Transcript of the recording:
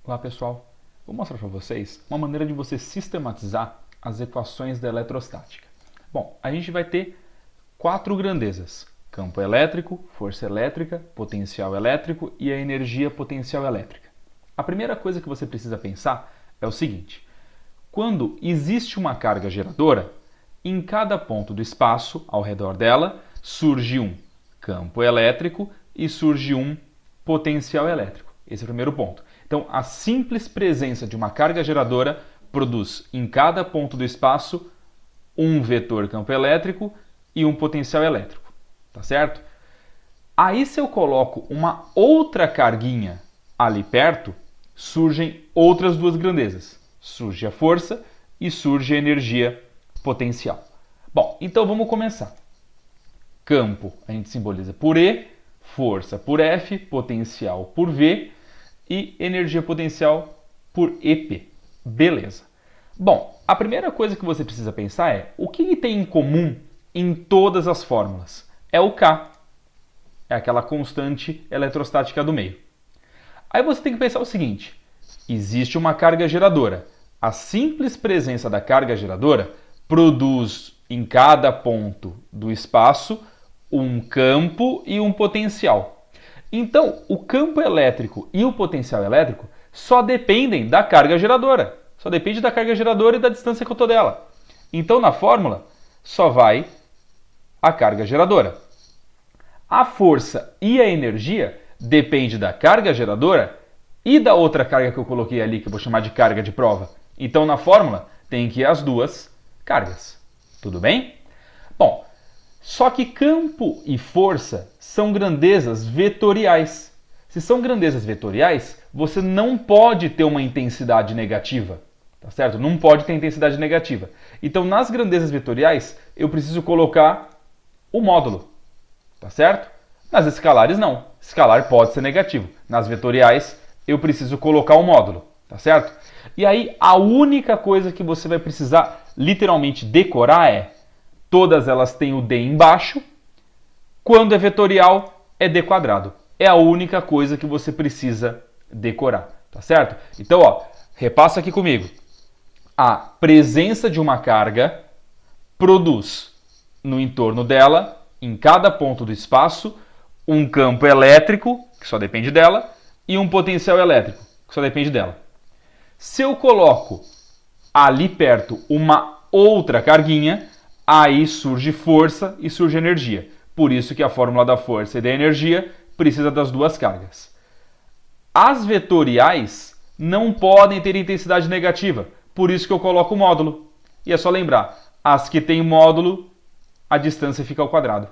Olá pessoal, vou mostrar para vocês uma maneira de você sistematizar as equações da eletrostática. Bom, a gente vai ter 4 grandezas: campo elétrico, força elétrica, potencial elétrico e a energia potencial elétrica. A primeira coisa que você precisa pensar é o seguinte: quando existe uma carga geradora, em cada ponto do espaço ao redor dela surge um campo elétrico e surge um potencial elétrico. Esse é o primeiro ponto. Então, a simples presença de uma carga geradora produz em cada ponto do espaço um vetor campo elétrico e um potencial elétrico, tá certo? Aí, se eu coloco uma outra carguinha ali perto, surgem outras duas grandezas. Surge a força e surge a energia potencial. Bom, então vamos começar. Campo a gente simboliza por E, força por F, potencial por V e energia potencial por EP. Beleza. Bom, a primeira coisa que você precisa pensar é o que tem em comum em todas as fórmulas? É o K. É aquela constante eletrostática do meio. Aí você tem que pensar o seguinte: existe uma carga geradora. A simples presença da carga geradora produz em cada ponto do espaço um campo e um potencial. Então, o campo elétrico e o potencial elétrico só dependem da carga geradora. Só depende da carga geradora e da distância que eu estou dela. Então, na fórmula, só vai a carga geradora. A força e a energia depende da carga geradora e da outra carga que eu coloquei ali, que eu vou chamar de carga de prova. Então, na fórmula, tem que ir as duas cargas. Tudo bem? Bom, só que campo e força são grandezas vetoriais. Se são grandezas vetoriais, você não pode ter uma intensidade negativa, tá certo? Não pode ter intensidade negativa. Então, nas grandezas vetoriais, eu preciso colocar o módulo, tá certo? Nas escalares, não. Escalar pode ser negativo. Nas vetoriais, eu preciso colocar o módulo, tá certo? E aí, a única coisa que você vai precisar literalmente decorar é: todas elas têm o D embaixo. Quando é vetorial, é D quadrado. É a única coisa que você precisa decorar, tá certo? Então, ó, repassa aqui comigo. A presença de uma carga produz no entorno dela, em cada ponto do espaço, um campo elétrico, que só depende dela, e um potencial elétrico, que só depende dela. Se eu coloco ali perto uma outra carguinha, aí surge força e surge energia. Por isso que a fórmula da força e da energia precisa das duas cargas. As vetoriais não podem ter intensidade negativa, por isso que eu coloco o módulo. E é só lembrar, as que têm módulo, a distância fica ao quadrado.